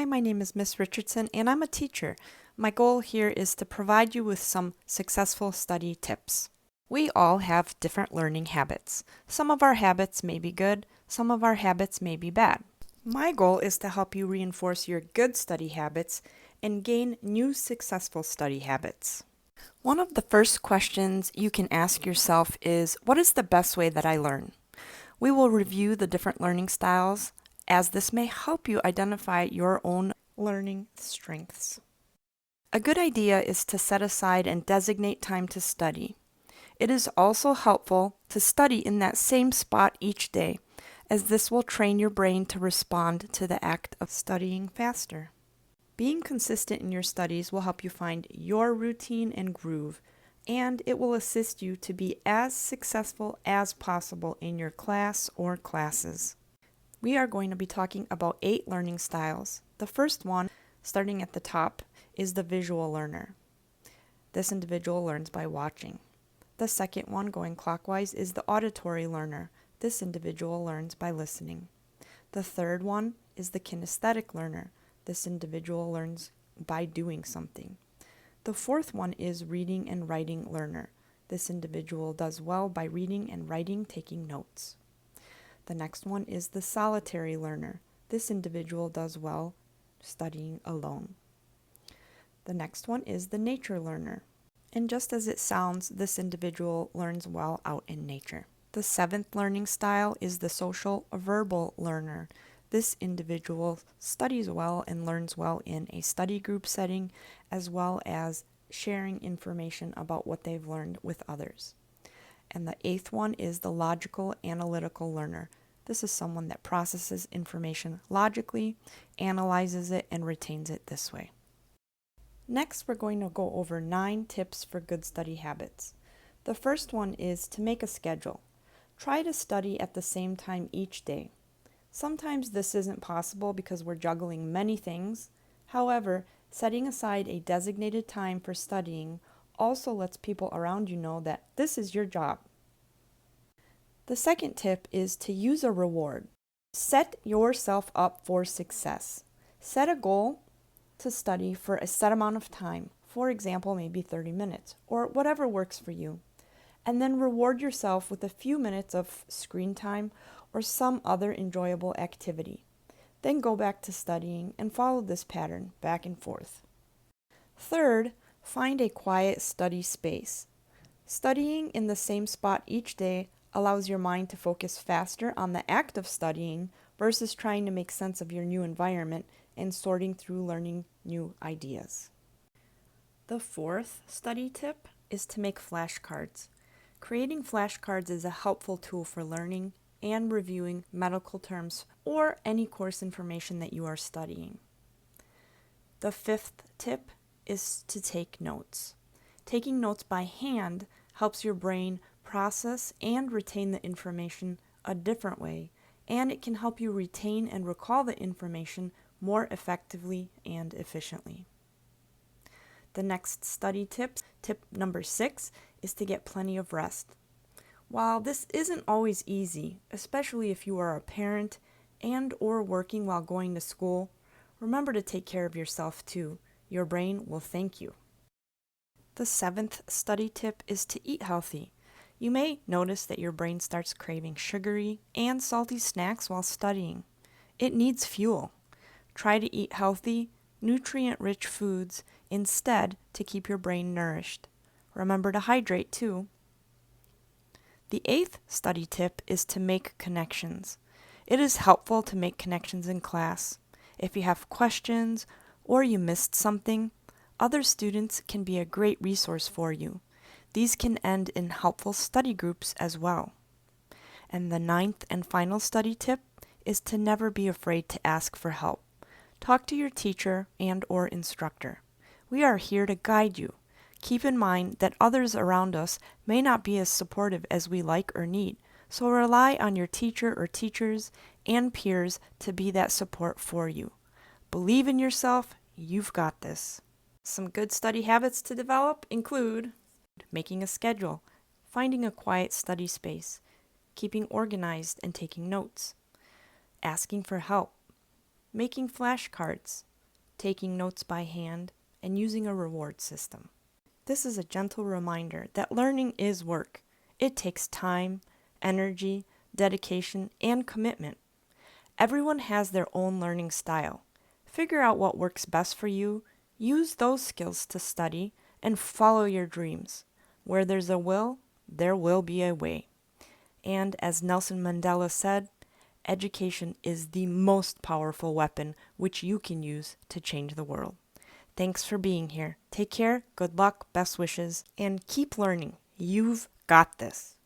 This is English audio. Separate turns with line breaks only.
Hi, my name is Miss Richardson and I'm a teacher. My goal here is to provide you with some successful study tips. We all have different learning habits. Some of our habits may be good, some of our habits may be bad. My goal is to help you reinforce your good study habits and gain new successful study habits. One of the first questions you can ask yourself is, what is the best way that I learn? We will review the different learning styles, as this may help you identify your own learning strengths. A good idea is to set aside and designate time to study. It is also helpful to study in that same spot each day, as this will train your brain to respond to the act of studying faster. Being consistent in your studies will help you find your routine and groove, and it will assist you to be as successful as possible in your class or classes. We are going to be talking about 8 learning styles. The first one, starting at the top, is the visual learner. This individual learns by watching. The second one, going clockwise, is the auditory learner. This individual learns by listening. The third one is the kinesthetic learner. This individual learns by doing something. The fourth one is reading and writing learner. This individual does well by reading and writing, taking notes. The next one is the solitary learner. This individual does well studying alone. The next one is the nature learner. And just as it sounds, this individual learns well out in nature. The 7th learning style is the social verbal learner. This individual studies well and learns well in a study group setting, as well as sharing information about what they've learned with others. And the 8th one is the logical analytical learner. This is someone that processes information logically, analyzes it, and retains it this way. Next, we're going to go over 9 tips for good study habits. The first one is to make a schedule. Try to study at the same time each day. Sometimes this isn't possible because we're juggling many things. However, setting aside a designated time for studying also lets people around you know that this is your job. The second tip is to use a reward. Set yourself up for success. Set a goal to study for a set amount of time, for example, maybe 30 minutes, or whatever works for you. And then reward yourself with a few minutes of screen time or some other enjoyable activity. Then go back to studying and follow this pattern back and forth. Third, find a quiet study space. Studying in the same spot each day allows your mind to focus faster on the act of studying versus trying to make sense of your new environment and sorting through learning new ideas. The 4th study tip is to make flashcards. Creating flashcards is a helpful tool for learning and reviewing medical terms or any course information that you are studying. The 5th tip is to take notes. Taking notes by hand helps your brain process and retain the information a different way, and it can help you retain and recall the information more effectively and efficiently. The next study tip number 6, is to get plenty of rest. While this isn't always easy, especially if you are a parent and or working while going to school, remember to take care of yourself too. Your brain will thank you. The 7th study tip is to eat healthy. You may notice that your brain starts craving sugary and salty snacks while studying. It needs fuel. Try to eat healthy, nutrient-rich foods instead to keep your brain nourished. Remember to hydrate too. The 8th study tip is to make connections. It is helpful to make connections in class. If you have questions or you missed something, other students can be a great resource for you. These can end in helpful study groups as well. And the 9th and final study tip is to never be afraid to ask for help. Talk to your teacher and or instructor. We are here to guide you. Keep in mind that others around us may not be as supportive as we like or need, so rely on your teacher or teachers and peers to be that support for you. Believe in yourself, you've got this. Some good study habits to develop include making a schedule, finding a quiet study space, keeping organized and taking notes, asking for help, making flashcards, taking notes by hand, and using a reward system. This is a gentle reminder that learning is work. It takes time, energy, dedication, and commitment. Everyone has their own learning style. Figure out what works best for you, use those skills to study, and follow your dreams. Where there's a will, there will be a way. And as Nelson Mandela said, education is the most powerful weapon which you can use to change the world. Thanks for being here. Take care, good luck, best wishes, and keep learning. You've got this.